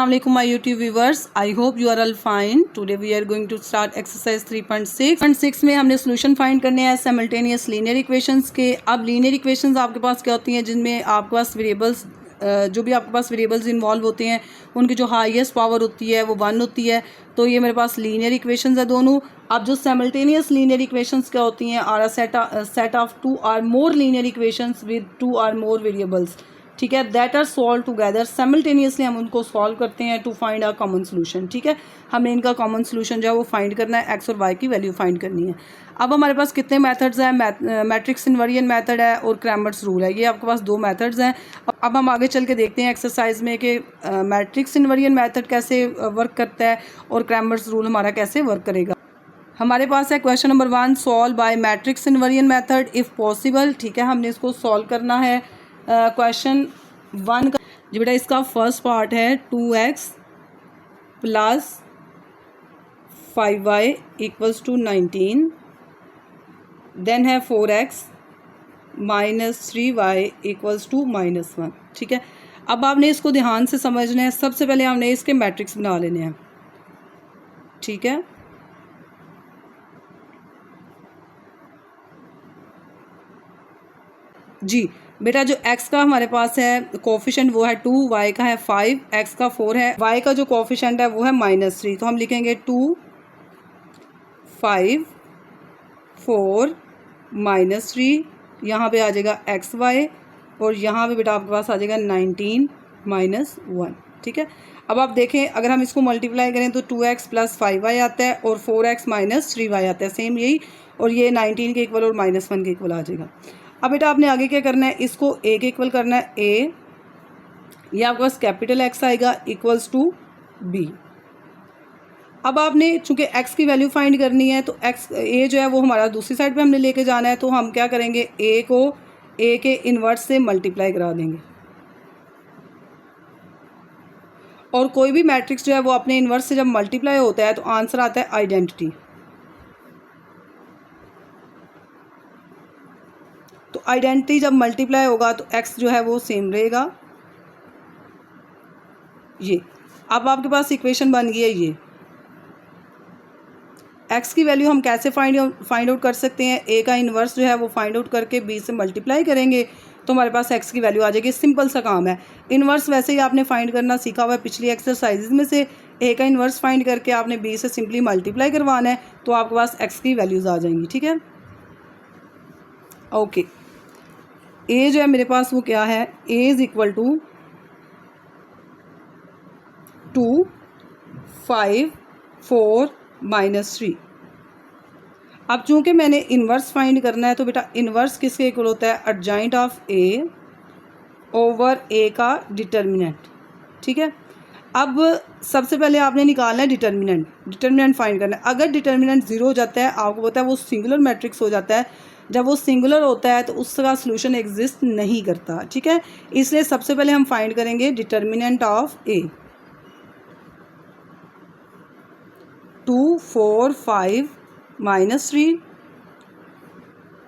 Assalamu alaikum my YouTube viewers. I hope you are all fine. Today we are going to start exercise 3.6 में हमने solution find करने हैं simultaneous linear equations के। अब linear equations आपके पास क्या होती हैं, जिनमें आपके पास variables जो भी आपके पास वेरिएबल्स इन्वॉल्व होते हैं उनकी जो हाईएस्ट पावर होती है वो 1 होती है। तो ये मेरे पास लीनियर इक्वेशंस है दोनों। अब जो साइमल्टेनियस लीनियर इक्वेशंस क्या होती हैं, आर सेट ऑफ 2 और मोर लीनियर इक्वेशंस विद 2 और मोर वेरिएबल्स, ठीक है, that are solve together simultaneously. हम उनको सॉल्व करते हैं to find a common solution, ठीक है। हमें इनका कॉमन सोल्यूशन जो है वो फाइंड करना है, एक्स और वाई की वैल्यू फाइंड करनी है। अब हमारे पास कितने मेथड्स हैं, मैट्रिक्स इन्वर्जन मेथड है और क्रैमर्स रूल है। ये आपके पास 2 मेथड्स हैं। अब हम आगे चल के देखते हैं एक्सरसाइज में कि मैट्रिक्स इन्वर्जन मेथड कैसे वर्क करता है और क्रैमर्स रूल हमारा कैसे वर्क करेगा। हमारे पास है question number 1, solve by matrix inversion method if possible, ठीक है। हमने इसको सॉल्व करना है। क्वेश्चन 1 का जो बेटा इसका फर्स्ट पार्ट है 2x plus 5y equals to 19, then है 4x minus 3y equals to -1, ठीक है। अब आपने इसको ध्यान से समझना है। सबसे पहले हमने इसके मैट्रिक्स बना लेने हैं, ठीक है। जी बेटा जो x का हमारे पास है कोफिशिएंट वो है 2, y का है 5, x का 4 है, y का जो कोफिशिएंट है वो है -3। तो हम लिखेंगे 2 5 4 -3, यहाँ पे आ जाएगा एक्स वाई और यहाँ पे बेटा आपके पास आ जाएगा 19 -1, ठीक है। अब आप देखें अगर हम इसको मल्टीप्लाई करें तो 2x प्लस 5y आता है और 4x माइनस 3y आता है, सेम यही, और ये 19 के इक्वल और -1 के इक्वल आ जाएगा। अब बेटा आपने आगे क्या करना है, इसको a के इक्वल करना है। a ये आपके पास कैपिटल X आएगा इक्वल्स टू b। अब आपने चूंकि x की वैल्यू फाइंड करनी है तो x a जो है वो हमारा दूसरी साइड पे हमने लेके जाना है। तो हम क्या करेंगे, a को a के इन्वर्स से मल्टीप्लाई करा देंगे और कोई भी मैट्रिक्स जो है वो अपने इन्वर्स से जब मल्टीप्लाई होता है तो आंसर आता है आइडेंटिटी। तो आइडेंटिटी जब मल्टीप्लाई होगा तो x जो है वो सेम रहेगा। ये अब आपके पास इक्वेशन बन गई है। ये x की वैल्यू हम कैसे फाइंड आउट कर सकते हैं, a का इन्वर्स जो है वो फाइंड आउट करके b से मल्टीप्लाई करेंगे तो हमारे पास x की वैल्यू आ जाएगी। सिंपल सा काम है। इन्वर्स वैसे ही आपने फाइंड करना सीखा हुआ है पिछली एक्सरसाइजेज में से। a का इन्वर्स फाइंड करके आपने b से सिंपली मल्टीप्लाई करवाना है तो आपके पास x की वैल्यूज़ आ जाएंगी, ठीक है। ओके, a जो है मेरे पास वो क्या है, a इज़ इक्वल टू 2 5 4 -3। अब चूंकि मैंने इन्वर्स फाइंड करना है तो बेटा इन्वर्स किसके इक्वल होता है, adjoint of a over a का डिटर्मिनेंट, ठीक है। अब सबसे पहले आपने निकालना है डिटर्मिनेंट फाइंड करना है। अगर डिटर्मिनेंट 0 हो जाता है, आपको पता है वो सिंगुलर मैट्रिक्स हो जाता है। जब वो सिंगुलर होता है तो उसका सॉल्यूशन एग्जिस्ट नहीं करता, ठीक है। इसलिए सबसे पहले हम फाइंड करेंगे डिटर्मिनेंट ऑफ a। 2 4 5 -3।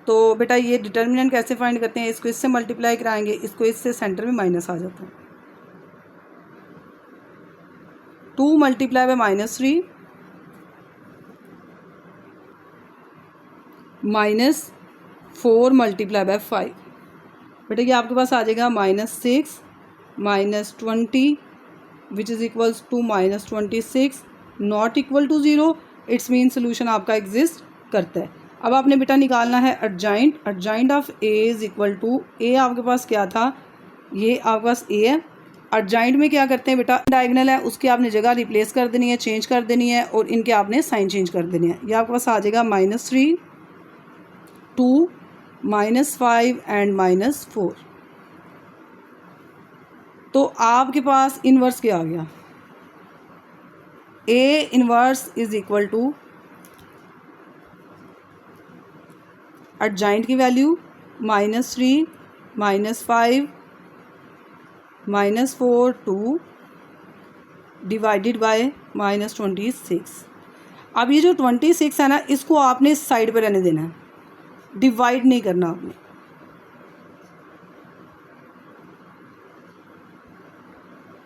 तो बेटा ये डिटर्मिनेंट कैसे फाइंड करते हैं, इसको इससे मल्टीप्लाई कराएंगे, इसको इससे सेंटर में माइनस आ जाता है। 2 मल्टीप्लाई बाय -3 -4 मल्टीप्लाई बाय 5, बेटा ये आपके पास आ जाएगा -6 -20 which is equals to -26 not equal to 0। It's mean solution आपका एग्जिस्ट करता है। अब आपने बेटा निकालना है adjoint of a is equal to, a आपके पास क्या था, ये आपके पास a है। एडजॉइंट में क्या करते हैं बेटा, डायगोनल है उसकी आपने जगह रिप्लेस कर देनी है, चेंज कर देनी है और इनके आपने साइन चेंज कर देने हैं। ये आपके पास आ जाएगा -3 2 -5 एंड -4। तो आपके पास इन्वर्स क्या आ गया, a inverse is equal to adjoint की वैल्यू -3 -5 -4 2 डिवाइडेड बाय -26। अब ये जो 26 है ना, इसको आपने इस साइड पर रहने देना है, डिवाइड नहीं करना आपने।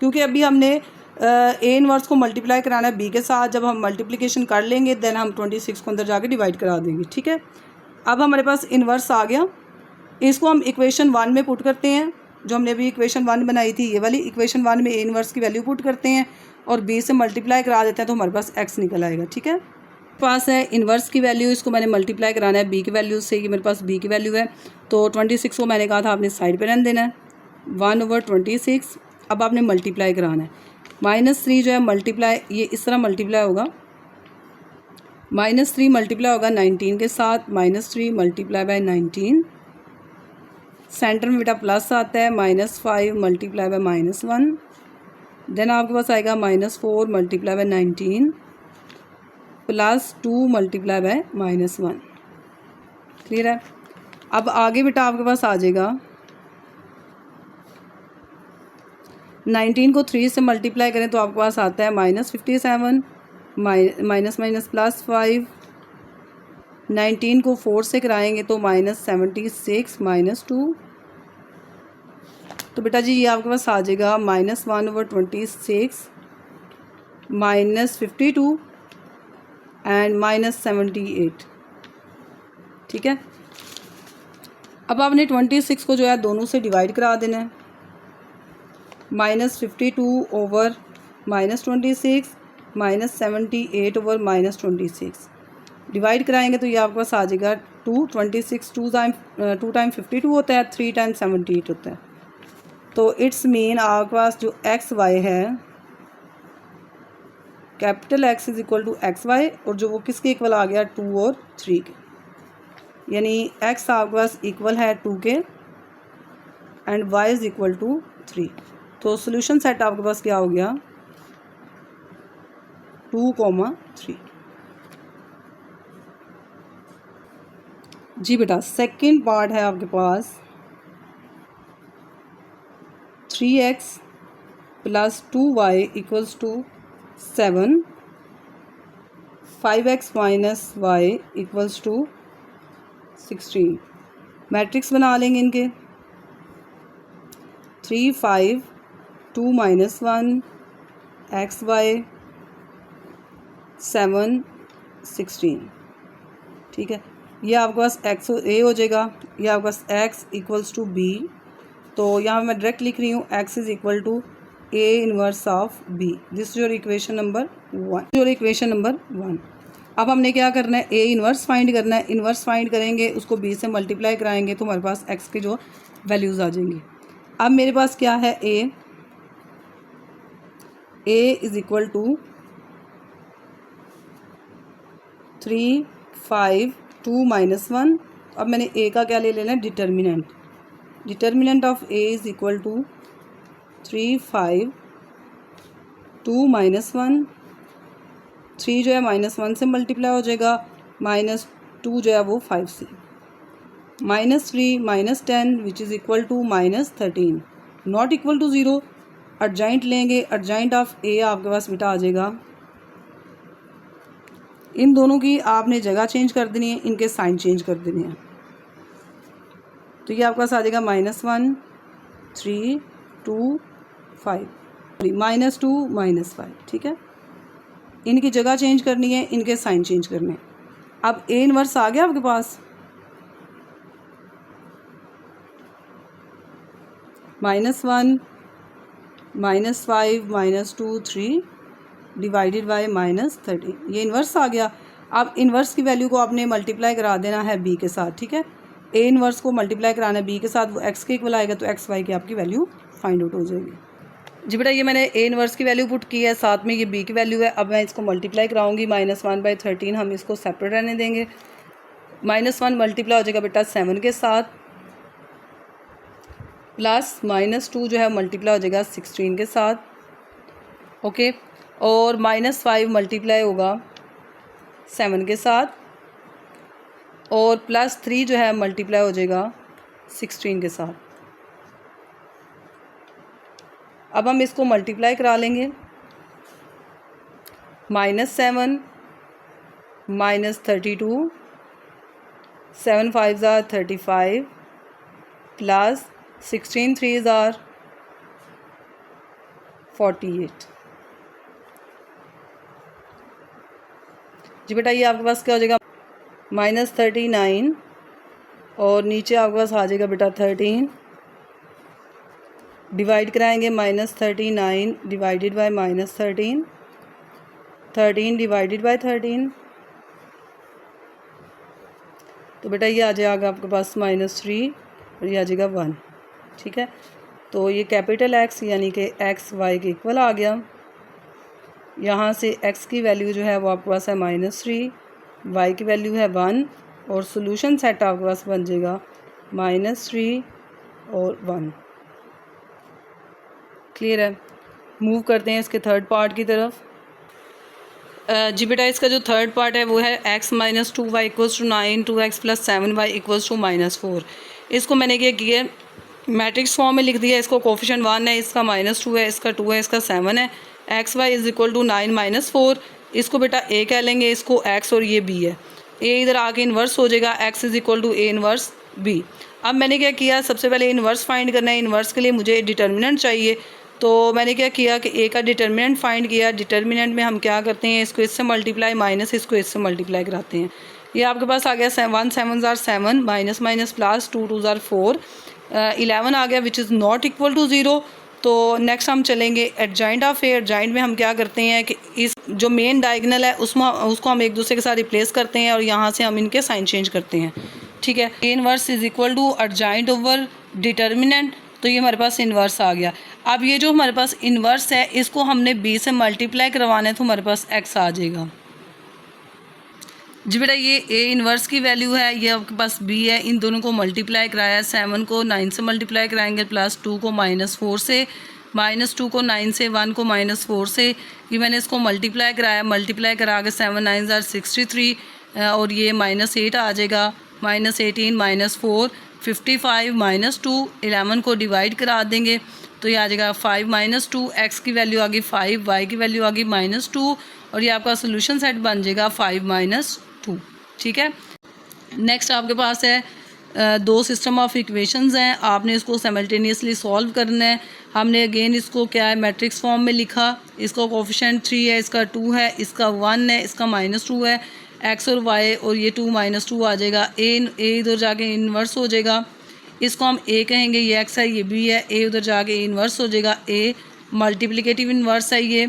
क्योंकि अभी हमने ए इनवर्स को मल्टीप्लाई कराना है बी के साथ। जब हम मल्टीप्लिकेशन कर लेंगे देन हम 26 को अंदर जाके डिवाइड करा देंगे, ठीक है। अब हमारे पास इनवर्स आ गया, इसको हम इक्वेशन 1 में पुट करते हैं। जो हमने अभी इक्वेशन 1 बनाई थी, ये वाली इक्वेशन 1 में ए इनवर्स की वैल्यू पुट करते हैं और बी से मल्टीप्लाई करा देते हैं तो हमारे पास एक्स निकल आएगा, ठीक है। पास है इनवर्स की वैल्यू, इसको मैंने मल्टीप्लाई कराना है बी की वैल्यू से। ये मेरे पास बी की वैल्यू है, तो 26 को मैंने कहा था आपने साइड पे रहने देना है, 1/26। अब आपने मल्टीप्लाई कराना है, -3 जो है मल्टीप्लाई, ये इस तरह मल्टीप्लाई होगा, -3 मल्टीप्लाई होगा 19 के साथ, -3 मल्टीप्लाई बाय 19, सेंटर में बेटा प्लस आता है, -5 मल्टीप्लाई बाय -1, देन आपके पास आएगा -4 multiply by 19 +2 multiply by -1। Clear है। अब आगे बेटा आपके पास आ जाएगा 19 को 3 से मल्टीप्लाई करें तो आपके पास आता है -57 -+5, 19 को 4 से कराएंगे तो -76 -2, तो बेटा जी ये आपके पास आ जाएगा -1/26 -52 एंड -78, ठीक है। अब आपने 26 को जो है दोनों से डिवाइड करा देना है, -52 ओवर -26 -78 ओवर -26 डिवाइड कराएंगे तो ये आपके पास आ जाएगा 2, 26 2 टाइम 52 होता है, 3 टाइम 78 होता है। तो इट्स मीन आपके पास जो एक्स वाई है, capital X is equal to X Y, और जो वो किसके इक्वल आ गया 2 और 3 के, यानी एक्स आपके पास इक्वल है 2 के and Y is equal to 3। तो सोल्यूशन सेट आपके पास क्या हो गया 2,3। जी बेटा सेकंड पार्ट है आपके पास 3x + 2y = 7, 5x - y = 16। Matrix बना लेंगे इनके, 3 5 2 - 1 xy 7 16, ठीक है। ये आपके पास x a हो जाएगा, ये आपके पास x = b, तो यहाँ मैं डायरेक्ट लिख रही हूँ x is equal to a inverse of b। This your equation number 1। अब हमने क्या करना है, a इनवर्स फाइंड करना है। इनवर्स फाइंड करेंगे, उसको b से मल्टीप्लाई कराएंगे तो हमारे पास x के जो वैल्यूज़ आ जाएंगी। अब मेरे पास क्या है a इज इक्वल टू 3 5 2 - 1। अब मैंने a का क्या ले लेना है determinant, determinant of a is equal to 3 5 2 - 1, 3 जो है -1 से मल्टीप्लाई हो जाएगा, -2 जो है वो 5 से, -3 -10 which is equal to -13, not equal to 0। Adjoint लेंगे, अर्जाइंट ऑफ a आपके पास बेटा आ जाएगा, इन दोनों की आपने जगह चेंज कर देनी है, इनके साइन चेंज कर देने हैं, तो ये आपके पास आ जाएगा -1 3 2 5 -2 -5, ठीक है। इनकी जगह चेंज करनी है, इनके साइन चेंज करने हैं। अब a इनवर्स आ गया आपके पास, -1 -5 -2 3 डिवाइडेड बाय -13, ये इन्वर्स आ गया। अब इन्वर्स की वैल्यू को आपने मल्टीप्लाई करा देना है b के साथ, ठीक है। a इन्वर्स को मल्टीप्लाई कराना है b के साथ, वो x के इक्वल आएगा, तो x y की आपकी वैल्यू फाइंड आउट हो जाएगी। जी बेटा ये मैंने a इन्वर्स की वैल्यू पुट की है, साथ में ये b की वैल्यू है। अब मैं इसको मल्टीप्लाई कराऊंगी, -1/13 हम इसको सेपरेट रहने देंगे। -1 मल्टीप्लाई हो जाएगा बेटा 7 के साथ, प्लस -2 जो है मल्टीप्लाई हो जाएगा 16 के साथ, ओके। और -5 मल्टीप्लाई होगा 7 के साथ, और +3 जो है मल्टीप्लाई हो जाएगा 16 के साथ। अब हम इसको मल्टीप्लाई करा लेंगे, -7 -32 7 5 ज़ार 35 + 16 3 ज़ार 48, जी बेटा ये आपके पास क्या हो जाएगा -39 और नीचे आपके पास आ जाएगा बेटा 13। डिवाइड कराएंगे -39 डिवाइडेड बाय -13, 13 डिवाइडेड बाय 13, तो बेटा ये आ जाएगा आपके पास -3 और ये आ जाएगा 1। ठीक है, तो ये कैपिटल एक्स यानी कि एक्स वाई के इक्वल आ गया। यहाँ से एक्स की वैल्यू जो है वो आपके पास है -3, वाई की वैल्यू है 1 और सोल्यूशन सेट आपके पास बन जाएगा -3 और 1। क्लियर है। मूव करते हैं इसके थर्ड पार्ट की तरफ। जी बेटा इसका जो थर्ड पार्ट है वो है x - 2y = 9, 2x + 7y = -4। इसको मैंने क्या किया मैट्रिक्स फॉर्म में लिख दिया। इसको कोफिशिएंट 1 है, इसका -2 है, इसका 2 है, इसका 7 है। xy = 9 - 4, इसको बेटा a कह लेंगे, इसको x और ये b है। a इधर आके इन्वर्स हो जाएगा, x = a इन्वर्स b। अब मैंने क्या किया, सबसे पहले इन्वर्स फाइंड करना है। इन्वर्स के लिए मुझे डिटर्मिनेंट चाहिए, तो मैंने क्या किया कि a का डिटर्मिनेंट फाइंड किया। डिटर्मिनेंट में हम क्या करते हैं, इसको इससे मल्टीप्लाई माइनस इसको इससे मल्टीप्लाई कराते हैं। ये आपके पास आ गया 1 7 * 7 माइनस माइनस प्लस 2 2 * 4, 11 आ गया which is not equal to 0। तो नेक्स्ट हम चलेंगे एडजॉइंट ऑफ ए। एडजॉइंट में हम क्या करते हैं कि इस जो मेन डायगोनल है उसको हम एक दूसरे के साथ रिप्लेस करते हैं और यहाँ से हम इनके साइन चेंज करते हैं। ठीक है, A inverse is equal to adjoint over determinant, तो ये हमारे पास इन्वर्स आ गया। अब ये जो हमारे पास इन्वर्स है इसको हमने b से मल्टीप्लाई करवाना है, तो हमारे पास x आ जाएगा। जी बेटा ये a इन्वर्स की वैल्यू है, ये आपके पास b है, इन दोनों को मल्टीप्लाई कराया। 7 को 9 से मल्टीप्लाई कराएंगे, +2 को -4 से, -2 को 9 से, 1 को -4 से, ये मैंने इसको मल्टीप्लाई कराया। मल्टीप्लाई करा के 7 9 * 63 और ये -8 आ जाएगा, -18 -4 55 -2, 11 को डिवाइड करा देंगे तो ये आ जाएगा 5 - 2, x की वैल्यू आ गई 5, y की वैल्यू आ गई -2 और ये आपका सोल्यूशन सेट बन जाएगा 5 - 2। ठीक है, नेक्स्ट आपके पास है दो सिस्टम ऑफ इक्वेशंस हैं, आपने इसको साइमल्टेनियसली सॉल्व करना है। हमने अगेन इसको क्या है मैट्रिक्स फॉर्म में लिखा। इसका कोफिशिएंट 3 है, इसका 2 है, इसका 1 है, इसका -2 है। x और y और ये 2 - 2 आ जाएगा। a इधर जाके इन्वर्स हो जाएगा, इसको हम a कहेंगे, ये x है, ये b है। a उधर जाके इन्वर्स हो जाएगा, a मल्टीप्लिकेटिव इन्वर्स है ये।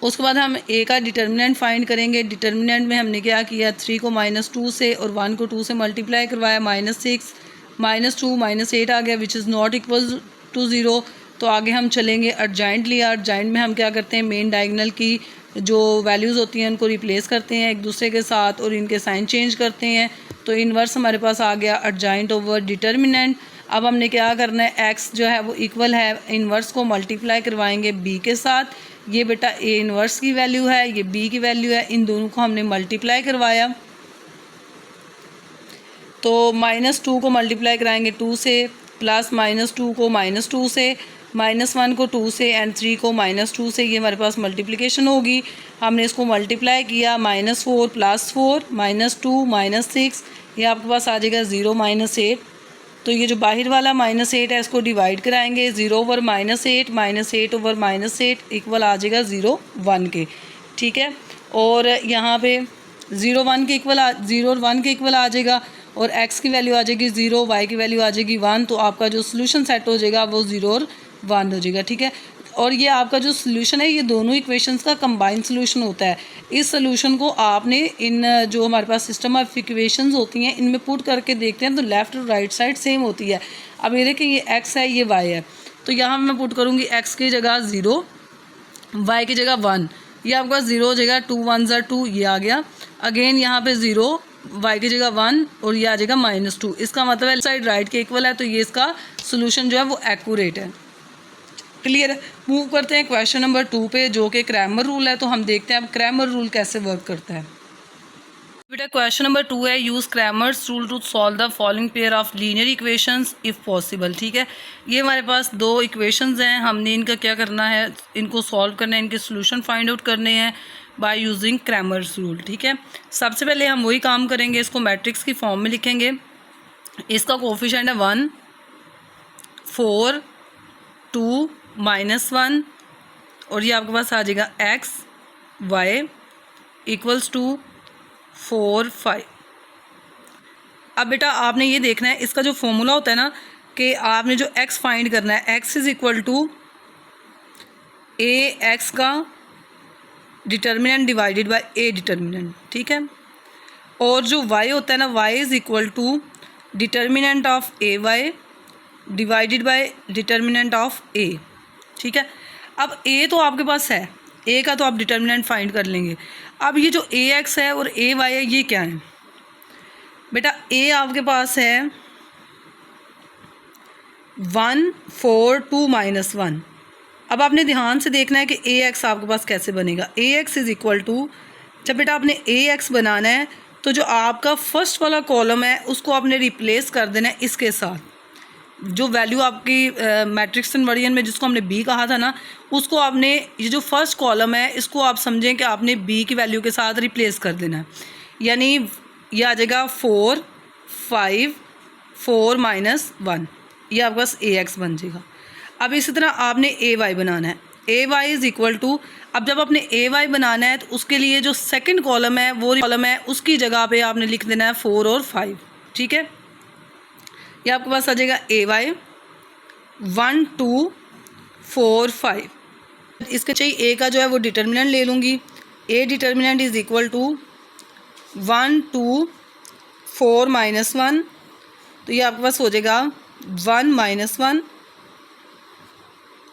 उसके बाद हम a का डिटर्मिनेंट फाइंड करेंगे। डिटर्मिनेंट में हमने क्या किया, 3 को -2 से और 1 को 2 से मल्टीप्लाई करवाया, -6 -2 -8 आ गया which is not equal to 0। तो आगे हम चलेंगे एडजॉइंट लिया। एडजॉइंट में हम क्या करते हैं, मेन डायगोनल की जो वैल्यूज़ होती हैं उनको रिप्लेस करते हैं एक दूसरे के साथ और इनके साइन चेंज करते हैं। तो इन्वर्स हमारे पास आ गया एडजॉइंट ओवर डिटर्मिनेंट। अब हमने क्या करना है, x जो है वो इक्वल है, इन्वर्स को मल्टीप्लाई करवाएंगे b के साथ। ये बेटा a इन्वर्स की वैल्यू है, ये b की वैल्यू है, इन दोनों को हमने मल्टीप्लाई करवाया। तो -2 को मल्टीप्लाई कराएंगे 2 से, प्लस -2 को -2 से, -1 को 2 से एंड 3 को -2 से, ये हमारे पास मल्टीप्लिकेशन होगी। हमने इसको मल्टीप्लाई किया, -4 + 4 -2 -6, ये आपके पास आ जाएगा 0 -8। तो ये जो बाहर वाला -8 है इसको डिवाइड कराएंगे, 0 ओवर -8 -8 ओवर -8 इक्वल आ जाएगा 0 1 के। ठीक है, और यहाँ पे 0 1 के इक्वल 0 और 1 के इक्वल आ जाएगा और x की वैल्यू आ जाएगी 0, y की वैल्यू आ जाएगी 1। तो आपका जो सोल्यूशन सेट हो जाएगा वो 0 और 1 हो जाएगा। ठीक है, और ये आपका जो सोल्यूशन है ये दोनों इक्वेशंस का कंबाइंड सोल्यूशन होता है। इस सोल्यूशन को आपने इन जो हमारे पास सिस्टम ऑफ इक्वेशंस होती हैं इनमें पुट करके देखते हैं तो लेफ़्ट और राइट साइड सेम होती है। अब ये देखिए ये x है, ये y है, तो यहाँ मैं पुट करूँगी x की जगह 0, y की जगह 1, ये आपका 0 हो जाएगा, 2 1 = 2, ये आ गया। अगेन यहाँ पे 0, y की जगह 1 और ये आ जाएगा -2। इसका मतलब है साइड राइट के इक्वल है, तो ये इसका सोल्यूशन जो है वो एक्यूरेट है। क्लियर है। मूव करते हैं क्वेश्चन नंबर 2 पे जो कि क्रैमर रूल है। तो हम देखते हैं अब क्रैमर रूल कैसे वर्क करता है। बेटा क्वेश्चन नंबर 2 है, use Cramer's rule to solve the following pair of linear equations if possible. ठीक है, ये हमारे पास दो इक्वेशंस हैं, हमने इनका क्या करना है, इनको सॉल्व करना है, इनके सोल्यूशन फाइंड आउट करने हैं बाय यूजिंग क्रैमर्स रूल। ठीक है, सबसे पहले हम वही काम करेंगे, इसको मैट्रिक्स की फॉर्म में लिखेंगे। इसका कोफिशिएंट है 1 4 2 -1 और ये आपके पास आ जाएगा x y इक्वल्स टू 4 5। अब बेटा आपने ये देखना है, इसका जो फॉर्मूला होता है ना कि आपने जो x फाइंड करना है, x is equal to A x का determinant divided by A determinant, ठीक है। और जो y होता है ना, y is equal to determinant of A Y divided by determinant of A, ठीक है। अब a तो आपके पास है, a का तो आप डिटर्मिनेंट फाइंड कर लेंगे। अब ये जो ए एक्स है और ए वाई है, ये क्या है बेटा? a आपके पास है 1 4 2 -1। अब आपने ध्यान से देखना है कि ए एक्स आपके पास कैसे बनेगा। ए एक्स इज़ इक्वल टू, जब बेटा आपने ए एक्स बनाना है तो जो आपका फर्स्ट वाला कॉलम है उसको आपने रिप्लेस कर देना है इसके साथ। जो वैल्यू आपकी मैट्रिक्स कन्वर्जन में जिसको हमने बी कहा था ना, उसको आपने, ये जो फर्स्ट कॉलम है इसको आप समझें कि आपने बी की वैल्यू के साथ रिप्लेस कर देना है। यानी ये आ जाएगा 4 5 4 -1, ये आपके पास ए एक्स बन जाएगा। अब इसी तरह आपने ए वाई बनाना है। ए वाई इज़ इक्वल टू, अब जब आपने ए वाई बनाना है तो उसके लिए जो सेकंड कॉलम है वो कॉलम है उसकी जगह पे आपने लिख देना है 4 और 5, ठीक है। ये आपके पास आ जाएगा ए वाई 1 2 4 5। इसके चाहिए ए का जो है वो डिटर्मिनेंट ले लूँगी। A determinant is equal to 1 2 4 -1, तो ये आपके पास हो जाएगा 1 -1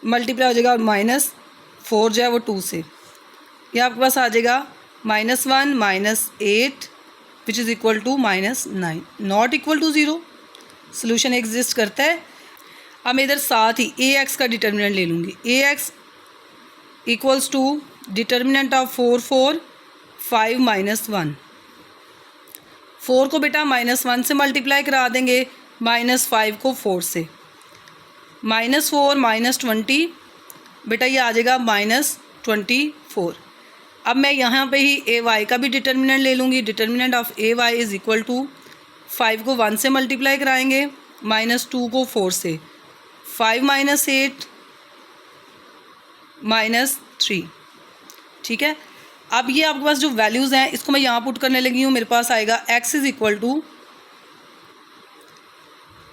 मल्टीप्लाई हो जाएगा और -4 जो है वो 2 से, ये आपके पास आ जाएगा -1 -8 which is equal to -9, not equal to 0। Solution exist करता है। अब मैं इधर साथ ही ए एक्स का डिटर्मिनेंट ले लूँगी। A x equals to determinant of 4 4 5 -1। 4 को बेटा -1 से मल्टीप्लाई करा देंगे, -5 को 4 से, -4 -20 बेटा ये आ जाएगा -24। अब मैं यहाँ पे ही ए वाई का भी डिटर्मिनेंट ले लूँगी। Determinant of A Y is equal to 5 को 1 से मल्टीप्लाई कराएंगे, -2 को 4 से, 5 -8 -3, ठीक है। अब ये आपके पास जो वैल्यूज़ हैं इसको मैं यहाँ पुट करने लगी हूँ। मेरे पास आएगा x is equal to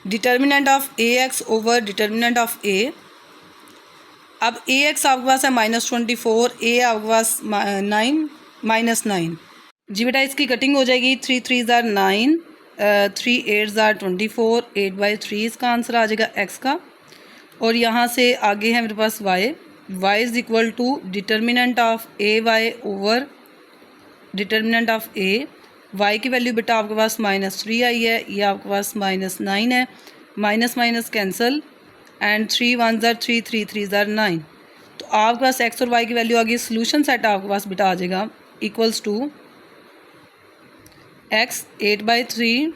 determinant of A x over determinant of A. अब ए एक्स आपके पास है -24, ए आपके पास 9 जी बेटा इसकी कटिंग हो जाएगी। 3 3 ज़ार 9, 3 8 ज़ार 24, 8/3 इसका आंसर आ जाएगा x का। और यहाँ से आगे है मेरे पास y is equal to determinant of A Y over determinant of A. y की वैल्यू बेटा आपके पास -3 आई है, ये आपके पास -9 है, माइनस माइनस कैंसिल एंड 3 1 ज़ार 3 3 3 ज़ार 9। तो आपके पास x और y की वैल्यू आ गई। सोल्यूशन सेट आपके पास बेटा आ जाएगा इक्वल्स टू x 8/3,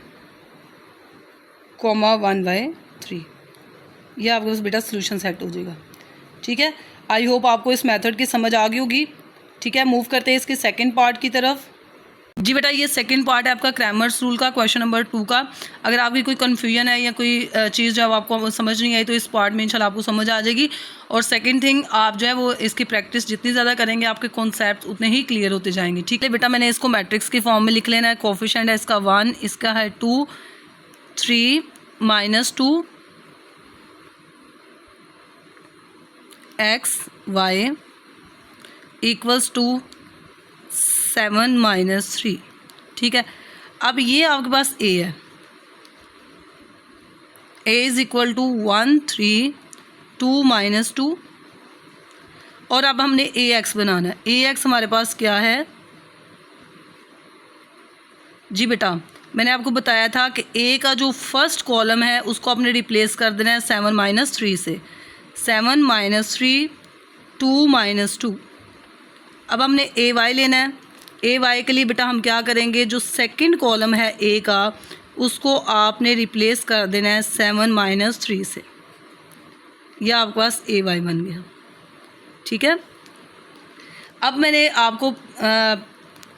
1/3। यह आपके पास बेटा सोल्यूशन सेट हो जाएगा, ठीक है। आई होप आपको इस मेथड की समझ आ गई होगी, ठीक है। मूव करते हैं इसके सेकंड पार्ट की तरफ। जी बेटा ये सेकंड पार्ट है आपका क्रैमर्स रूल का, क्वेश्चन नंबर 2 का। अगर आपकी कोई कन्फ्यूजन है या कोई चीज़ जब आपको समझ नहीं आई तो इस पार्ट में इंशाल्लाह आपको समझ आ जाएगी। और सेकंड थिंग, आप जो है वो इसकी प्रैक्टिस जितनी ज़्यादा करेंगे आपके कॉन्सेप्ट उतने ही क्लियर होते जाएंगे, ठीक है। बेटा मैंने इसको मैट्रिक्स के फॉर्म में लिख लेना है। कोफिशिएंट है इसका 1, इसका है 2 3 -2 x y इक्वल्स टू 7 -3, ठीक है। अब ये आपके पास a है, a इज़ इक्वल टू 1 3 2 -2। और अब हमने ए एक्स बनाना है। ए एक्स हमारे पास क्या है जी बेटा, मैंने आपको बताया था कि ए का जो फर्स्ट कॉलम है उसको आपने रिप्लेस कर देना है 7 -3 से। 7 -3 2 -2। अब हमने ए वाई लेना है। ए वाई के लिए बेटा हम क्या करेंगे, जो सेकंड कॉलम है ए का उसको आपने रिप्लेस कर देना है 7 -3 से। यह आपके पास ए वाई बन गया, ठीक है। अब मैंने आपको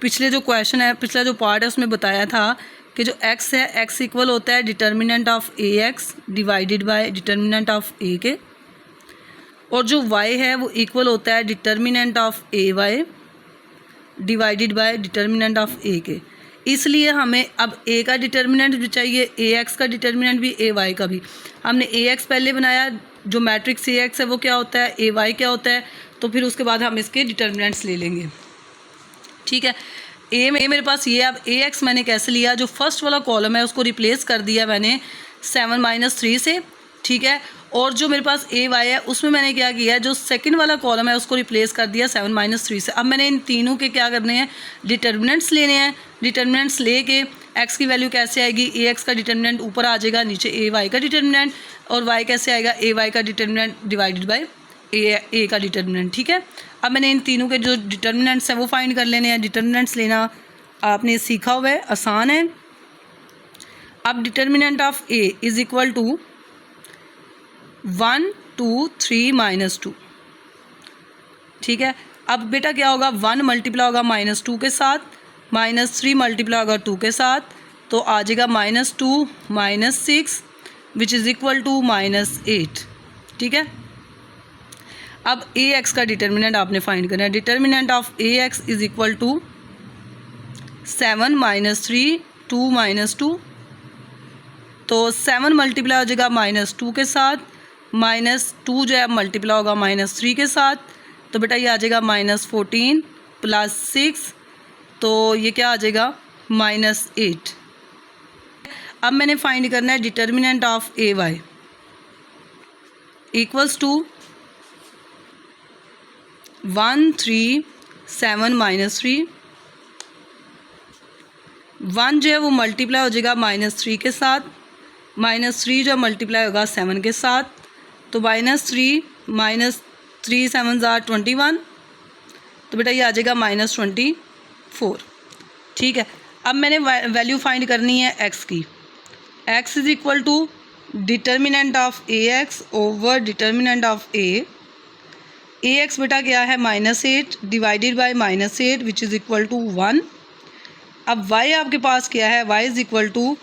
पिछले जो क्वेश्चन है, पिछला जो पार्ट है उसमें बताया था कि जो x है x इक्वल होता है determinant of A x divided by determinant of A के, और जो y है वो इक्वल होता है determinant of A Y divided by determinant of A के। इसलिए हमें अब ए का डिटर्मिनेंट भी चाहिए, ए एक्स का डिटर्मिनेंट भी, ए वाई का भी। हमने ए एक्स पहले बनाया, जो मैट्रिक्स ए एक्स है वो क्या होता है, ए वाई क्या होता है, तो फिर उसके बाद हम इसके डिटर्मिनेंट्स ले लेंगे। ठीक है, ए में मेरे पास ये, अब ए एक्स मैंने कैसे लिया, जो फर्स्ट वाला कॉलम है उसको रिप्लेस कर दिया मैंने 7 - 3 से। ठीक है, और जो मेरे पास ए वाई है उसमें मैंने क्या किया, जो सेकंड वाला कॉलम है उसको रिप्लेस कर दिया 7 - 3 से। अब मैंने इन तीनों के क्या करने हैं, डिटर्मिनेंट्स लेने हैं। डिटर्मिनेंट्स लेके एक्स की वैल्यू कैसे आएगी, ए एक्स का डिटर्मिनेंट ऊपर आ जाएगा, नीचे ए वाई का डिटर्मिनेंट, और वाई कैसे आएगा, ए वाई का डिटर्मिनेंट डिवाइडेड बाय ए का डिटर्मिनेंट। ठीक है, अब मैंने इन तीनों के जो डिटर्मिनेंट्स हैं वो फाइंड कर लेने हैं। डिटर्मिनेंट्स लेना आपने सीखा हुआ है, आसान है। अब determinant of A is equal to 1 2 3 - 2। ठीक है, अब बेटा क्या होगा, 1 मल्टीप्लाई होगा -2 के साथ, -3 मल्टीप्लाई होगा 2 के साथ, तो आ जाएगा -2 -6 विच इज़ इक्वल टू -8। ठीक है, अब ए एक्स का डिटर्मिनेंट आपने फाइंड करना है। Determinant of A X is equal to 7 - 3 2 - 2, तो 7 मल्टीप्लाई हो जाएगा -2 के साथ, -2 जो है मल्टीप्लाई होगा -3 के साथ, तो बेटा ये आ जाएगा -14 + 6, तो ये क्या आ जाएगा -8। अब मैंने फाइंड करना है determinant of A Y equals to 1 3 7 - 3। 1 जो है वो मल्टीप्लाई हो जाएगा -3 के साथ, -3 जो मल्टीप्लाई होगा 7 के साथ, तो -3 -3 7 = 21, तो बेटा ये आ जाएगा -24। ठीक है, अब मैंने वैल्यू फाइंड करनी है एक्स की। X is equal to determinant of A x over determinant of A X बेटा क्या है -8 divided by -8 which is equal to 1। अब y आपके पास क्या है, y is equal to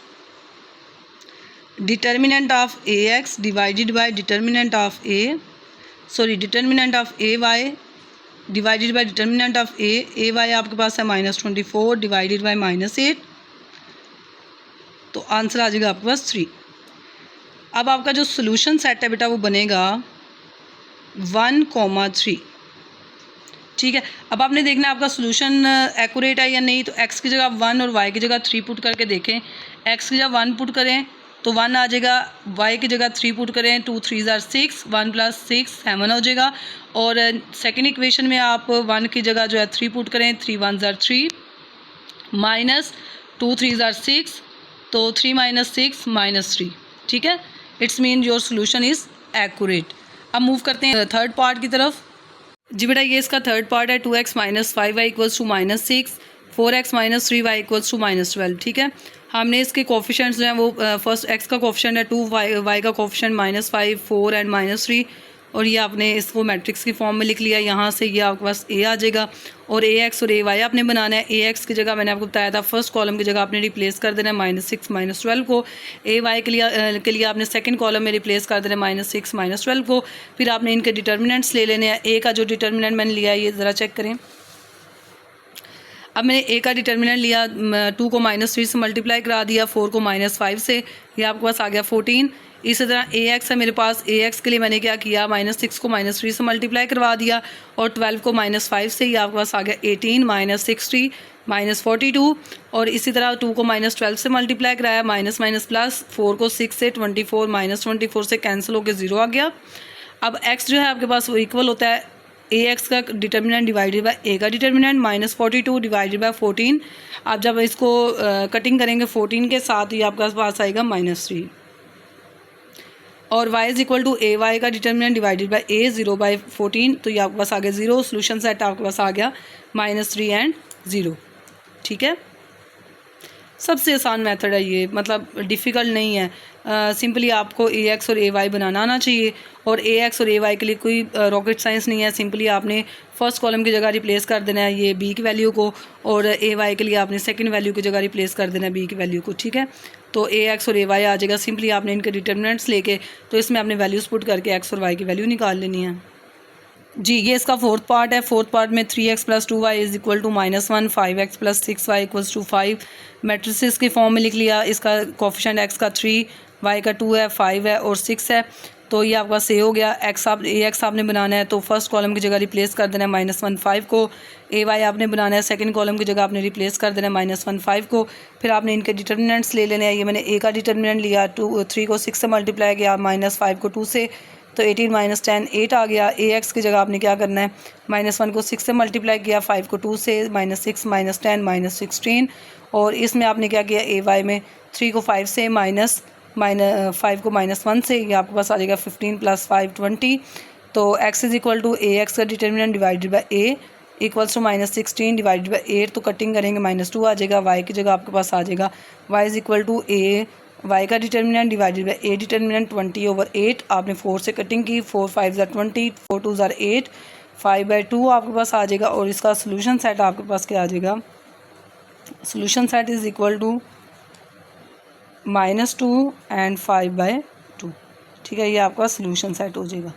determinant of A x divided by determinant of determinant of A Y divided by determinant of A Y आपके पास है -24 डिवाइडेड बाय -8, तो answer आ जाएगा आपके पास 3। अब आपका जो सोल्यूशन सेट है बेटा वो बनेगा 1 3। ठीक है, अब आपने देखना है आपका सोल्यूशन एक्यूरेट है या नहीं, तो x की जगह 1 और y की जगह 3 पुट करके देखें। x की जगह 1 पुट करें तो 1 आ जाएगा, y की जगह 3 पुट करें 2 3 = 6, 1 + 6 7 हो जाएगा, और सेकंड इक्वेशन में आप 1 की जगह जो है 3 पुट करें, 3 1 = 3 -2 3 = 6, तो 3 - 6 -3। ठीक है, it's mean your solution is accurate. अब मूव करते हैं थर्ड पार्ट की तरफ। जी बेटा ये इसका थर्ड पार्ट है, 2x - 5y = -6, 4x - 3y = -12। ठीक है, हमने इसके कोफिशिएंट्स जो हैं वो फर्स्ट x का कोफिशिएंट है 2, y का कोफिशिएंट -5 4 एंड -3, और ये आपने इसको मैट्रिक्स की फॉर्म में लिख लिया। यहाँ से ये आपके पास a आ जाएगा, और ए एक्स और ए वाई आपने बनाना है। ए एक्स की जगह मैंने आपको बताया था फर्स्ट कॉलम की जगह आपने रिप्लेस कर देना है -6 -12 को, ए वाई के लिए आपने सेकंड कॉलम में रिप्लेस कर देना है -6 -12 को। फिर आपने इनके डिटर्मिनेंट्स ले लेने हैं। ए का जो डिटर्मिनेंट मैंने लिया है ये ज़रा चेक करें। अब मैंने ए का डिटर्मिनेंट लिया, 2 को -3 से मल्टीप्लाई करा दिया, 4 को -5 से, ये आपके पास आ गया 14। इसी तरह ए एक्स है मेरे पास, ए एक्स के लिए मैंने क्या किया, -6 को -3 से मल्टीप्लाई करवा दिया, और 12 को -5 से, ये आपके पास आ गया 18 -60 -42, और इसी तरह 2 को -12 से मल्टीप्लाई कराया, माइनस माइनस प्लस, 4 को 6 से, 24 -24 से कैंसिल होकर 0 आ गया। अब x जो है आपके पास वो इक्वल होता है ए एक्स का डिटर्मिनेंट डिवाइडेड बाय ए का डिटर्मिनेंट, -42 डिवाइडेड बाय 14। आप जब इसको कटिंग करेंगे 14 के साथ, ये आपके पास आएगा -3, और y is equal to A Y का डिटर्मिनेंट डिवाइडेड बाय ए 0/14, तो ये आपके पास आ गया 0। सोल्यूशन सेट आपके पास आ गया -3 एंड 0। ठीक है, सबसे आसान मेथड है ये, मतलब डिफ़िकल्ट नहीं है। सिंपली आपको ए एक्स और ए वाई बनाना आना चाहिए, और ए एक्स और ए वाई के लिए कोई रॉकेट साइंस नहीं है। सिंपली आपने फर्स्ट कॉलम की जगह रिप्लेस कर देना है ये बी की वैल्यू को, और ए वाई के लिए आपने सेकंड वैल्यू की जगह रिप्लेस कर देना है बी की वैल्यू को। ठीक है, तो ए एक्स और ए वाई आ जाएगा। सिंपली आपने इनके डिटर्मिनेंट्स लेके, तो इसमें आपने वैल्यूज़ पुट करके एक्स और वाई की वैल्यू निकाल लेनी है। जी ये इसका फोर्थ पार्ट है। फोर्थ पार्ट में 3x plus 2y is equal to -1, 5x plus 6y equals to 5 matrices के फॉर्म में लिख लिया। इसका कोफिशिएंट x का 3, y का 2 है, 5 है और 6 है। तो ये आपका से हो गया। ax आपने बनाना है तो फर्स्ट कॉलम की जगह रिप्लेस कर देना है -1 5 को। ay आपने बनाना है सेकंड कॉलम की जगह आपने रिप्लेस कर देना है -1 5 को। फिर आपने इनके डिटर्मिनेंट्स ले लेने हैं। ये मैंने a का डिटर्मिनेंट लिया 3 को 6 से मल्टीप्लाई किया, -5 को 2 से, तो 18 - 10 8 आ गया। ax की जगह आपने क्या करना है, -1 को 6 से मल्टीप्लाई किया, 5 को 2 से, -6 - 10 -16। और इसमें आपने क्या किया, ay में 3 को 5 से, 5 को -1 से, ये आपके पास आ जाएगा 15 + 5 20। तो x is equal to ax का determinant divided by a equals to -16 divided by 8। तो कटिंग करेंगे -2 आ जाएगा। y की जगह आपके पास आ जाएगा y is equal to a, y का determinant divided by a determinant 20/8। आपने 4 से कटिंग की, 4 5 = 20, 4 2 = 8, 5/2 आपके पास आ जाएगा। और इसका सोल्यूशन सेट आपके पास क्या आ जाएगा, solution set is equal to -2 and 5/2। ठीक है, ये आपका सोल्यूशन सेट हो जाएगा।